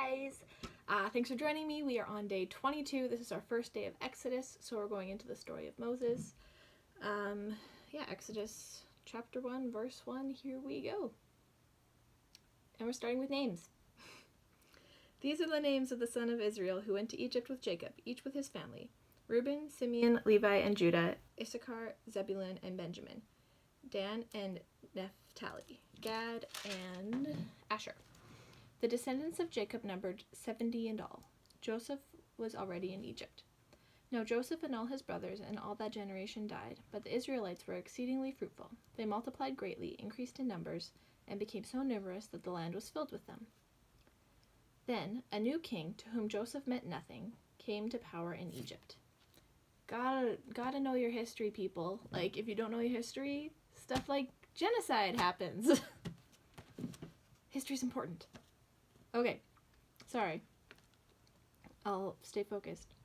guys! Thanks for joining me. We are on day 22. This is our first day of Exodus, so we're going into the story of Moses. Exodus chapter 1, verse 1. Here we go. And we're starting with names. These are the names of the sons of Israel who went to Egypt with Jacob, each with his family: Reuben, Simeon, Levi, and Judah; Issachar, Zebulun, and Benjamin; Dan and Naphtali; Gad and Asher. The descendants of Jacob numbered 70 in all. Joseph was already in Egypt. Now Joseph and all his brothers and all that generation died, but the Israelites were exceedingly fruitful. They multiplied greatly, increased in numbers, and became so numerous that the land was filled with them. Then a new king, to whom Joseph meant nothing, came to power in Egypt. Gotta know your history, people. Like, if you don't know your history, stuff like genocide happens. History's important. Okay, sorry. I'll stay focused.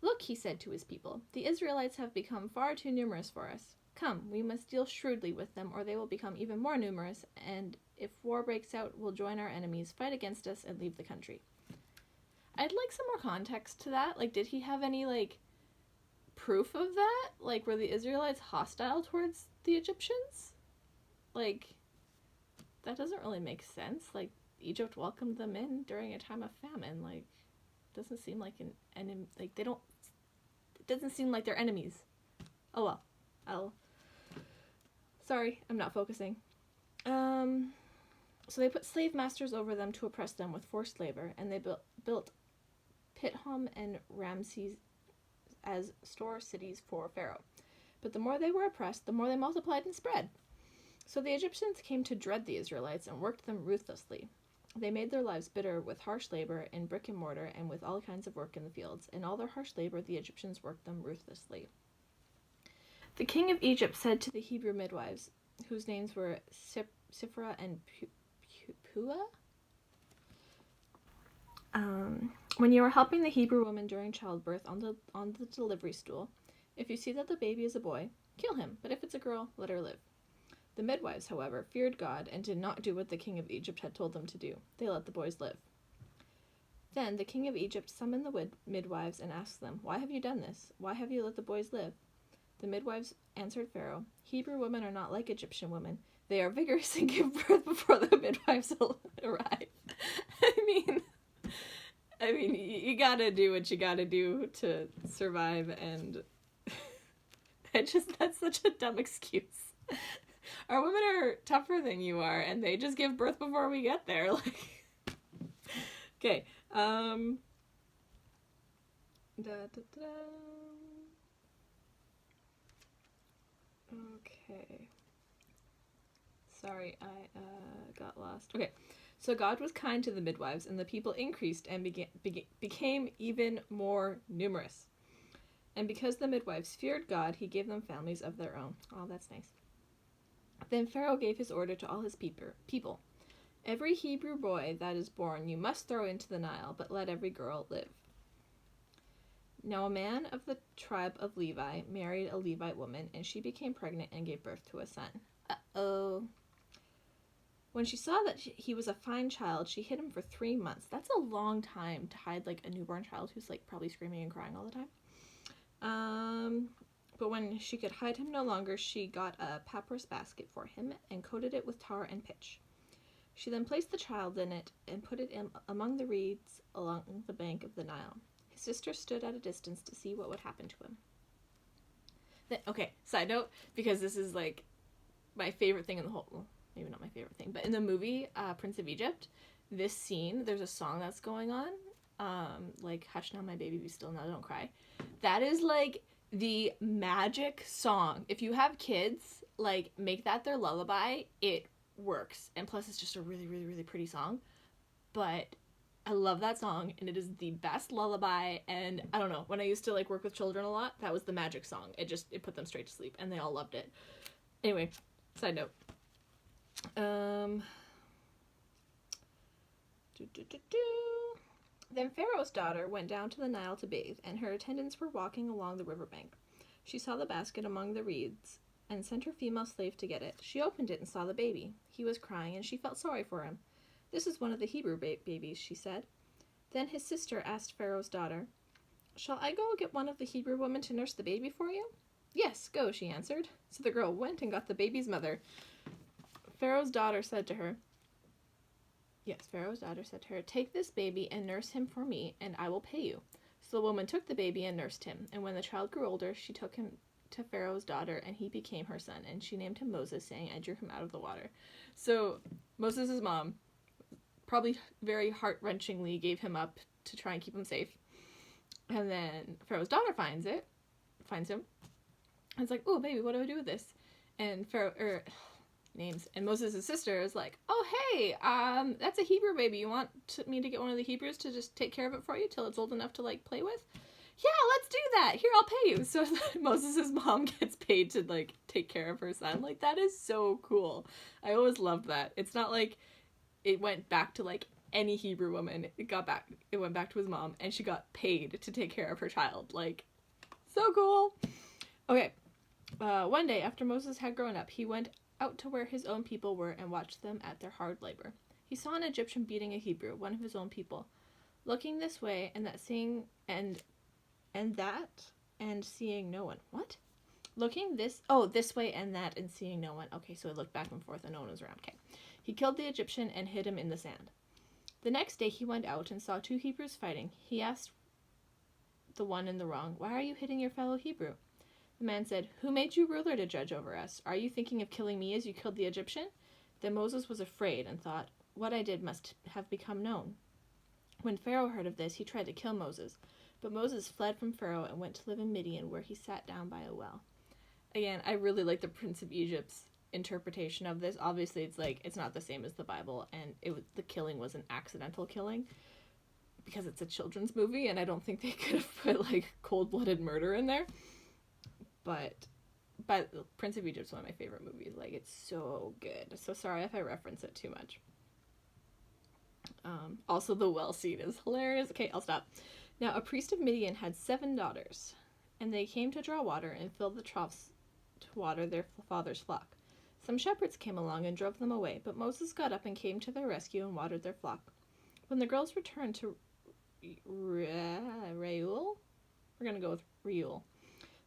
Look, he said to his people, the Israelites have become far too numerous for us. Come, we must deal shrewdly with them, or they will become even more numerous, and if war breaks out, we'll join our enemies, fight against us, and leave the country. I'd like some more context to that. Like, did he have any, proof of that? Like, were the Israelites hostile towards the Egyptians? Like, that doesn't really make sense. Like, Egypt welcomed them in during a time of famine. Like, doesn't seem like an enemy. Like, it doesn't seem like they're enemies. Oh well. Sorry, I'm not focusing. So they put slave masters over them to oppress them with forced labor, and they built Pithom and Ramses as store cities for Pharaoh. But the more they were oppressed, the more they multiplied and spread. So the Egyptians came to dread the Israelites and worked them ruthlessly. They made their lives bitter with harsh labor in brick and mortar and with all kinds of work in the fields. In all their harsh labor, the Egyptians worked them ruthlessly. The king of Egypt said to the Hebrew midwives, whose names were Shiphrah and Puah, when you are helping the Hebrew woman during childbirth on the delivery stool, if you see that the baby is a boy, kill him, but if it's a girl, let her live. The midwives, however, feared God and did not do what the king of Egypt had told them to do. They let the boys live. Then the king of Egypt summoned the midwives and asked them, "Why have you done this? Why have you let the boys live?" The midwives answered Pharaoh, "Hebrew women are not like Egyptian women. They are vigorous and give birth before the midwives arrive." I mean, you gotta do what you gotta do to survive, and that's such a dumb excuse. Our women are tougher than you are, and they just give birth before we get there. Okay. Okay. Sorry, I got lost. Okay. So God was kind to the midwives, and the people increased and became even more numerous. And because the midwives feared God, he gave them families of their own. Oh, that's nice. Then Pharaoh gave his order to all his people. Every Hebrew boy that is born you must throw into the Nile, but let every girl live. Now a man of the tribe of Levi married a Levite woman, and she became pregnant and gave birth to a son. Uh-oh. When she saw that he was a fine child, she hid him for 3 months. That's a long time to hide, a newborn child who's, probably screaming and crying all the time. But when she could hide him no longer, she got a papyrus basket for him and coated it with tar and pitch. She then placed the child in it and put it in among the reeds along the bank of the Nile. His sister stood at a distance to see what would happen to him. Okay, side note, because this is, my favorite thing in the whole... Well, maybe not my favorite thing, but in the movie Prince of Egypt, this scene, there's a song that's going on, Hush Now My Baby Be Still Now Don't Cry. That is, the magic song. If you have kids, make that their lullaby. It works. And plus, it's just a really, really, really pretty song. But I love that song, and it is the best lullaby. And I don't know, when I used to work with children a lot, that was the magic song. It put them straight to sleep, and they all loved it. Anyway, side note. Then Pharaoh's daughter went down to the Nile to bathe, and her attendants were walking along the riverbank. She saw the basket among the reeds and sent her female slave to get it. She opened it and saw the baby. He was crying, and she felt sorry for him. This is one of the Hebrew babies, she said. Then his sister asked Pharaoh's daughter, Shall I go get one of the Hebrew women to nurse the baby for you? Yes, go, she answered. So the girl went and got the baby's mother. Pharaoh's daughter said to her, Take this baby and nurse him for me, and I will pay you. So the woman took the baby and nursed him, and when the child grew older, she took him to Pharaoh's daughter, and he became her son, and she named him Moses, saying, I drew him out of the water. So Moses' mom probably very heart-wrenchingly gave him up to try and keep him safe. And then Pharaoh's daughter finds him, and it's like, oh, baby, what do I do with this? And And Moses' sister is like, oh, hey, that's a Hebrew baby. You want me to get one of the Hebrews to just take care of it for you till it's old enough to, like, play with? Yeah, let's do that. Here, I'll pay you. So Moses' mom gets paid to, like, take care of her son. Like, that is so cool. I always loved that. It's not like it went back to, like, any Hebrew woman. It went back to his mom, and she got paid to take care of her child. Like, so cool. Okay. One day, after Moses had grown up, he went out to where his own people were and watched them at their hard labor. He saw an Egyptian beating a Hebrew, one of his own people. Looking this way and that seeing and seeing no one. What? Looking this way and that and seeing no one. Okay, so he looked back and forth and no one was around. Okay. He killed the Egyptian and hid him in the sand. The next day he went out and saw two Hebrews fighting. He asked the one in the wrong, Why are you hitting your fellow Hebrew? The man said, Who made you ruler to judge over us? Are you thinking of killing me as you killed the Egyptian? Then Moses was afraid and thought, What I did must have become known. When Pharaoh heard of this, he tried to kill Moses. But Moses fled from Pharaoh and went to live in Midian, where he sat down by a well. Again, I really like the Prince of Egypt's interpretation of this. Obviously, it's not the same as the Bible, and the killing was an accidental killing because it's a children's movie, and I don't think they could have put, like, cold-blooded murder in there. But Prince of Egypt's one of my favorite movies. Like, it's so good. So sorry if I reference it too much. Also, the well scene is hilarious. Okay, I'll stop. Now, a priest of Midian had 7 daughters, and they came to draw water and filled the troughs to water their father's flock. Some shepherds came along and drove them away, but Moses got up and came to their rescue and watered their flock. When the girls returned to Reuel, we're going to go with Reuel,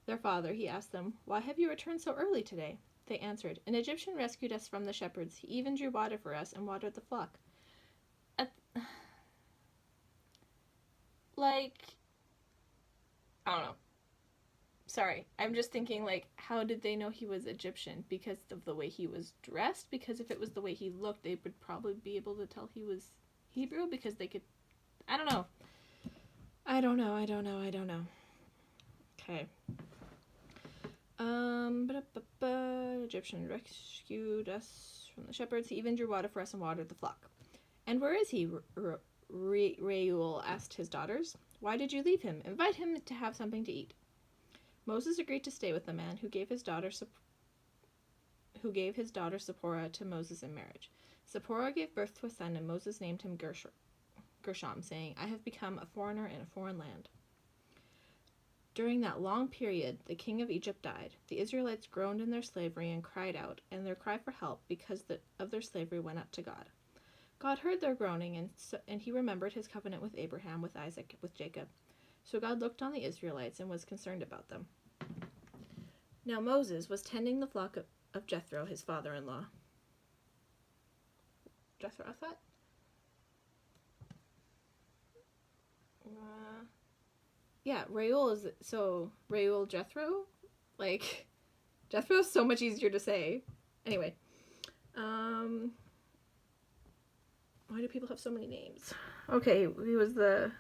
their father, he asked them, Why have you returned so early today? They answered, An Egyptian rescued us from the shepherds. He even drew water for us and watered the flock. I don't know. Sorry, I'm just thinking, like, how did they know he was Egyptian? Because of the way he was dressed? Because if it was the way he looked, they would probably be able to tell he was Hebrew because they could... I don't know. Okay. Egyptian rescued us from the shepherds. He even drew water for us and watered the flock. And where is he? Reuel asked his daughters. Why did you leave him? Invite him to have something to eat. Moses agreed to stay with the man who gave his daughter Zipporah to Moses in marriage. Zipporah gave birth to a son, and Moses named him Gershom, saying, I have become a foreigner in a foreign land. During that long period, the king of Egypt died. The Israelites groaned in their slavery and cried out, and their cry for help because of their slavery went up to God. God heard their groaning, and he remembered his covenant with Abraham, with Isaac, with Jacob. So God looked on the Israelites and was concerned about them. Now Moses was tending the flock of Jethro, his father-in-law. Jethro, I thought? Yeah, Reuel Jethro? Like, Jethro is so much easier to say. Anyway. Why do people have so many names? Okay, he was the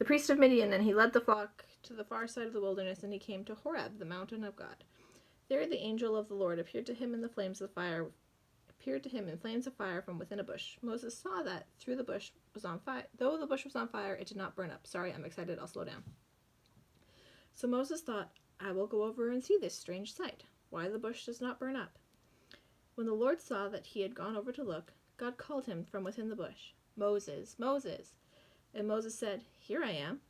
priest of Midian, and he led the flock to the far side of the wilderness, and he came to Horeb, the mountain of God. There the angel of the Lord appeared to him in flames of fire from within a bush. Moses saw that though the bush was on fire, it did not burn up. Sorry, I'm excited, I'll slow down. So Moses thought, I will go over and see this strange sight, why the bush does not burn up. When the Lord saw that he had gone over to look, God called him from within the bush, Moses, Moses. And Moses said, Here I am.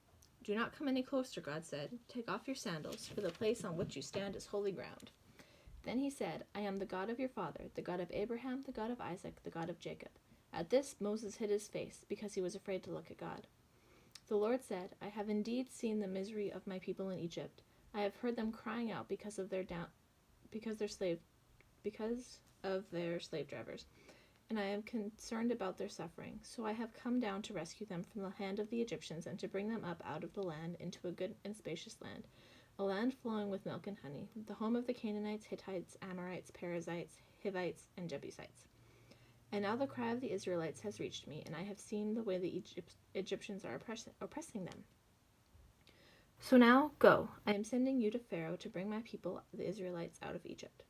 Do not come any closer, God said. Take off your sandals, for the place on which you stand is holy ground. Then he said, I am the God of your father, the God of Abraham, the God of Isaac, the God of Jacob. At this, Moses hid his face, because he was afraid to look at God. The Lord said, I have indeed seen the misery of my people in Egypt. I have heard them crying out because of their slave drivers, and I am concerned about their suffering. So I have come down to rescue them from the hand of the Egyptians and to bring them up out of the land into a good and spacious land, a land flowing with milk and honey, the home of the Canaanites, Hittites, Amorites, Perizzites, Hivites, and Jebusites. And now the cry of the Israelites has reached me, and I have seen the way the Egyptians are oppressing them. So now, go. I am sending you to Pharaoh to bring my people, the Israelites, out of Egypt.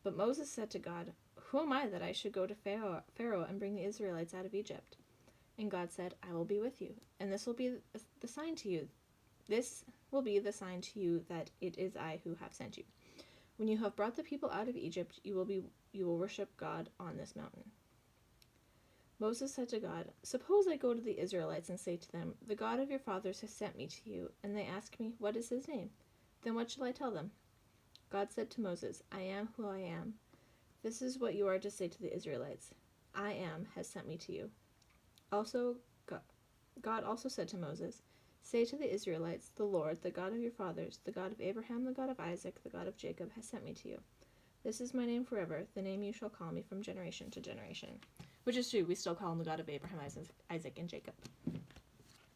But Moses said to God, Who am I that I should go to Pharaoh and bring the Israelites out of Egypt? And God said, I will be with you, and this will be the sign to you. This will be the sign to you that it is I who have sent you. When you have brought the people out of Egypt, you will worship God on this mountain. Moses said to God, Suppose I go to the Israelites and say to them, The God of your fathers has sent me to you, and they ask me, What is his name? Then what shall I tell them? God said to Moses, I am who I am. This is what you are to say to the Israelites. I am has sent me to you. God also said to Moses, Say to the Israelites, The Lord, the God of your fathers, the God of Abraham, the God of Isaac, the God of Jacob, has sent me to you. This is my name forever, the name you shall call me from generation to generation. Which is true, we still call him the God of Abraham, Isaac, and Jacob.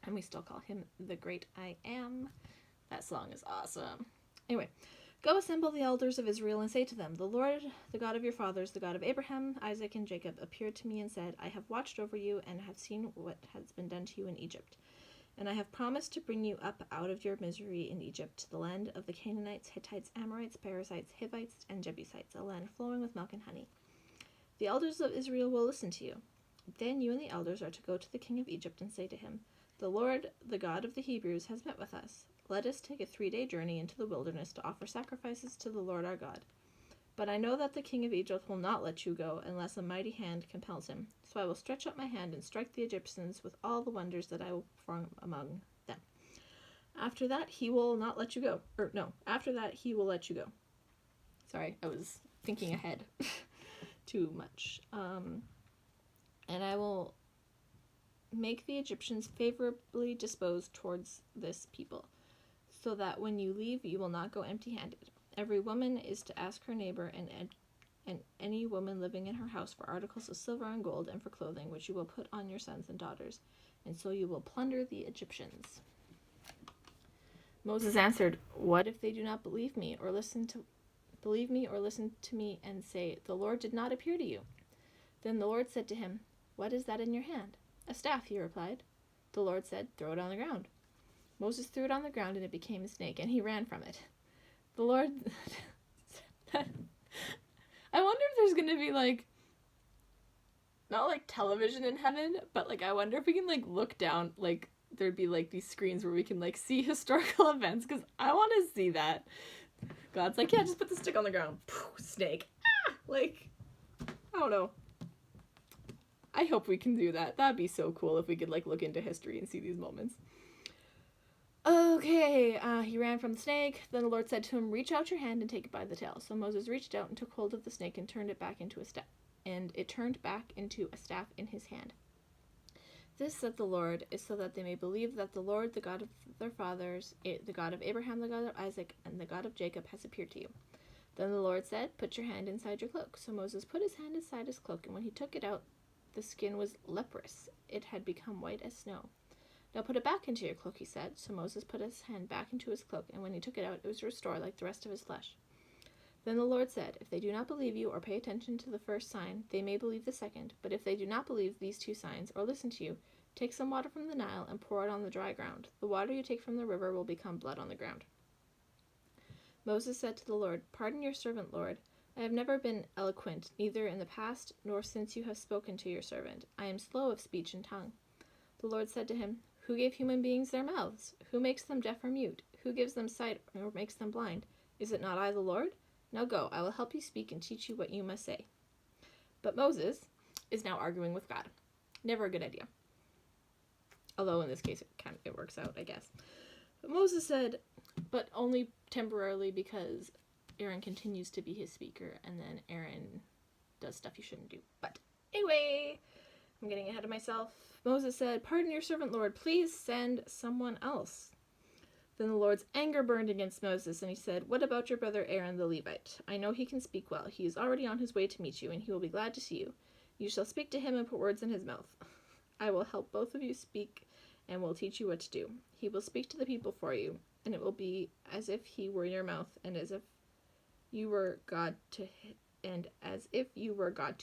And we still call him the Great I Am. That song is awesome. Anyway, go assemble the elders of Israel and say to them, The Lord, the God of your fathers, the God of Abraham, Isaac, and Jacob, appeared to me and said, I have watched over you and have seen what has been done to you in Egypt. And I have promised to bring you up out of your misery in Egypt to the land of the Canaanites, Hittites, Amorites, Perizzites, Hivites, and Jebusites, a land flowing with milk and honey. The elders of Israel will listen to you. Then you and the elders are to go to the king of Egypt and say to him, The Lord, the God of the Hebrews, has met with us. Let us take a 3-day journey into the wilderness to offer sacrifices to the Lord our God. But I know that the king of Egypt will not let you go unless a mighty hand compels him. So I will stretch out my hand and strike the Egyptians with all the wonders that I will perform among them. After that, he will not let you go. After that, he will let you go. Sorry, I was thinking ahead. Too much. And I will make the Egyptians favorably disposed towards this people, so that when you leave, you will not go empty-handed. Every woman is to ask her neighbor and any woman living in her house for articles of silver and gold and for clothing, which you will put on your sons and daughters, and so you will plunder the Egyptians. Moses answered, What if they do not believe me or listen to me and say, The Lord did not appear to you? Then the Lord said to him, What is that in your hand? A staff, he replied. The Lord said, Throw it on the ground. Moses threw it on the ground and it became a snake, and he ran from it. The Lord... I wonder if there's going to be, not television in heaven, but, I wonder if we can, look down, there'd be, these screens where we can, see historical events, because I want to see that. God's like, yeah, just put the stick on the ground. Poof, snake. Ah! I don't know. I hope we can do that. That'd be so cool if we could, look into history and see these moments. Okay, he ran from the snake. Then the Lord said to him, Reach out your hand and take it by the tail. So Moses reached out and took hold of the snake and turned it back into a staff. And it turned back into a staff in his hand. This, said the Lord, is so that they may believe that the Lord, the God of their fathers, the God of Abraham, the God of Isaac, and the God of Jacob, has appeared to you. Then the Lord said, Put your hand inside your cloak. So Moses put his hand inside his cloak, and when he took it out, the skin was leprous. It had become white as snow. Now put it back into your cloak, he said. So Moses put his hand back into his cloak, and when he took it out, it was restored like the rest of his flesh. Then the Lord said, If they do not believe you or pay attention to the first sign, they may believe the second. But if they do not believe these 2 signs or listen to you, take some water from the Nile and pour it on the dry ground. The water you take from the river will become blood on the ground. Moses said to the Lord, Pardon your servant, Lord. I have never been eloquent, neither in the past nor since you have spoken to your servant. I am slow of speech and tongue. The Lord said to him, Who gave human beings their mouths? Who makes them deaf or mute? Who gives them sight or makes them blind? Is it not I, the Lord? Now go, I will help you speak and teach you what you must say. But Moses is now arguing with God. Never a good idea. Although in this case it works out, I guess. But Moses said, but only temporarily, because Aaron continues to be his speaker, and then Aaron does stuff you shouldn't do. But anyway, I'm getting ahead of myself. Moses said, "Pardon your servant, Lord. Please send someone else." Then the Lord's anger burned against Moses, and he said, "What about your brother Aaron the Levite? I know he can speak well. He is already on his way to meet you, and he will be glad to see you. You shall speak to him and put words in his mouth. I will help both of you speak and will teach you what to do. He will speak to the people for you, and it will be as if he were your mouth, and as if you were God to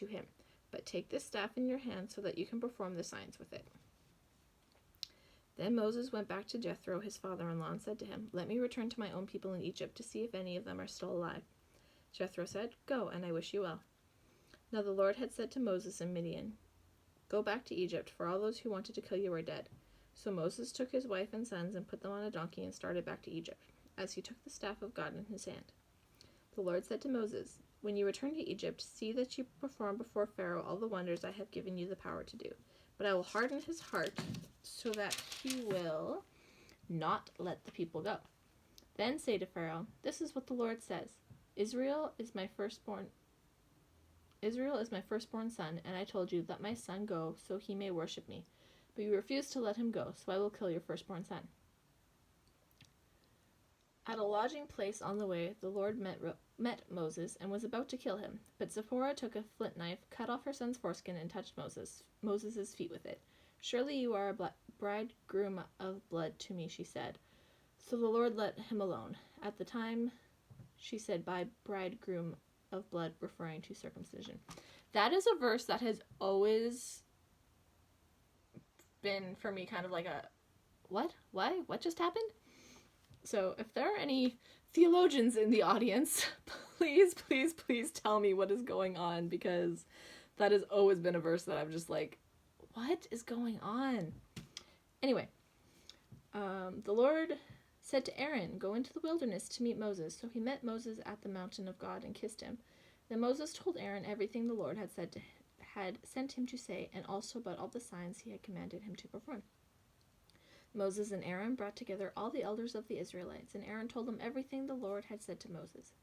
him. But take this staff in your hand so that you can perform the signs with it." Then Moses went back to Jethro, his father-in-law, and said to him, "Let me return to my own people in Egypt to see if any of them are still alive." Jethro said, "Go, and I wish you well." Now the Lord had said to Moses in Midian, "Go back to Egypt, for all those who wanted to kill you are dead." So Moses took his wife and sons and put them on a donkey and started back to Egypt, as he took the staff of God in his hand. The Lord said to Moses, "When you return to Egypt, see that you perform before Pharaoh all the wonders I have given you the power to do. But I will harden his heart so that he will not let the people go. Then say to Pharaoh, 'This is what the Lord says. Israel is my firstborn son, and I told you, let my son go so he may worship me. But you refused to let him go, so I will kill your firstborn son.'" At a lodging place on the way, the Lord met Moses and was about to kill him. But Zipporah took a flint knife, cut off her son's foreskin, and touched Moses' feet with it. "Surely you are a bridegroom of blood to me," she said. So the Lord let him alone. At the time, she said, "by bridegroom of blood," referring to circumcision. That is a verse that has always been, for me, kind of like a, what? Why? What just happened? So if there are any theologians in the audience, please tell me what is going on, because that has always been a verse that I'm just like, what is going on? Anyway, the Lord said to Aaron, "Go into the wilderness to meet Moses." So he met Moses at the mountain of God and kissed him. Then Moses told Aaron everything the Lord had sent him to say, and also about all the signs he had commanded him to perform. Moses and Aaron brought together all the elders of the Israelites, and Aaron told them everything the Lord had said to Moses.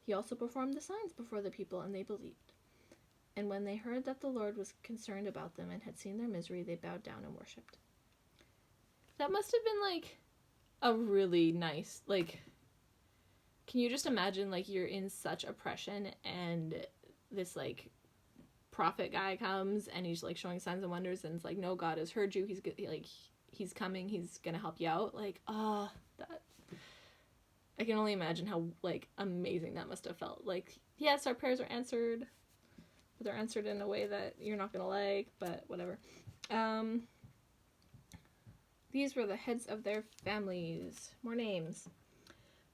He also performed the signs before the people, and they believed. And when they heard that the Lord was concerned about them and had seen their misery, they bowed down and worshipped. That must have been, like, a really nice, like, can you just imagine, like, you're in such oppression, and this, like, prophet guy comes, and he's, like, showing signs and wonders, and it's like, no, God has heard you, he's good, like, he's coming, he's gonna help you out. Like, that, I can only imagine how, like, amazing that must have felt. Like, yes, our prayers are answered, but they're answered in a way that you're not gonna like, but whatever. These were the heads of their families. More names.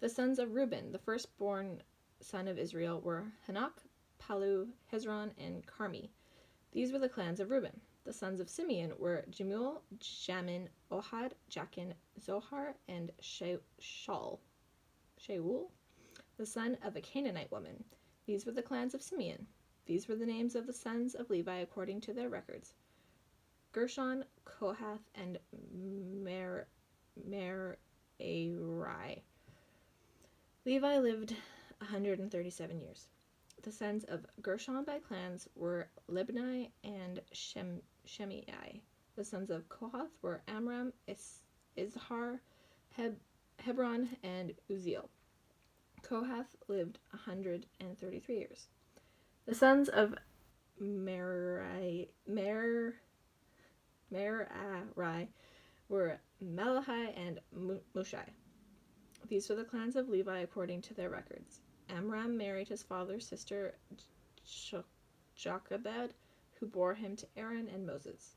The sons of Reuben, the firstborn son of Israel, were Hanok, Palu, Hezron, and Carmi. These were the clans of Reuben. The sons of Simeon were Jemuel, Jamin, Ohad, Jachin, Zohar, and Shaul, the son of a Canaanite woman. These were the clans of Simeon. These were the names of the sons of Levi according to their records: Gershon, Kohath, and Merari. Levi lived 137 years. The sons of Gershon by clans were Libni and Shemai. The sons of Kohath were Amram, Izhar, Hebron, and Uziel. Kohath lived 133 years. The sons of Merari were Malachi and Mushai. These were the clans of Levi according to their records. Amram married his father's sister Jochebed, who bore him to Aaron and Moses.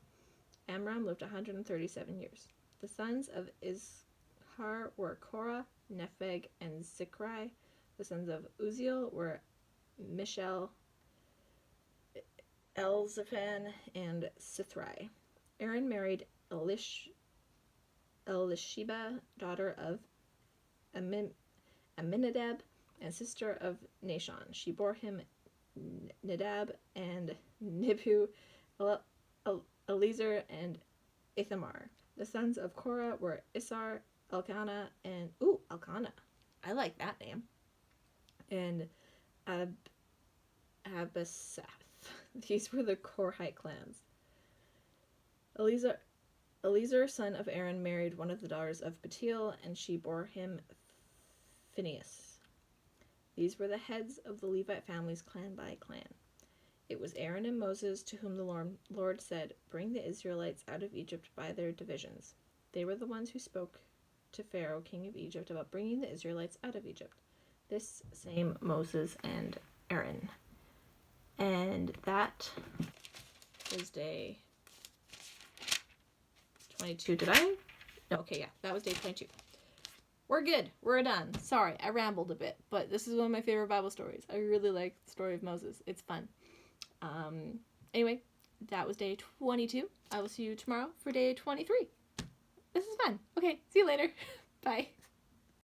Amram lived 137 years. The sons of Izhar were Korah, Nepheg, and Zikri. The sons of Uziel were Mishael, Elzaphan, and Sithri. Aaron married Elisheba, daughter of Aminadab, and sister of Nashon. She bore him Nadab and Nibu, Eleazar, and Ithamar. The sons of Korah were Issar, Elkanah, and Elkanah. I like that name. And Abasaph. These were the Korahite clans. Eleazar, son of Aaron, married one of the daughters of Bethuel, and she bore him Phinehas. These were the heads of the Levite families, clan by clan. It was Aaron and Moses to whom the Lord said, "Bring the Israelites out of Egypt by their divisions." They were the ones who spoke to Pharaoh, king of Egypt, about bringing the Israelites out of Egypt. This same Moses and Aaron. And that was day 22. Did I? No, okay, yeah, that was day 22. We're good. We're done. Sorry, I rambled a bit, but this is one of my favorite Bible stories. I really like the story of Moses. It's fun. Anyway, that was day 22. I will see you tomorrow for day 23. This is fun. Okay, see you later. Bye.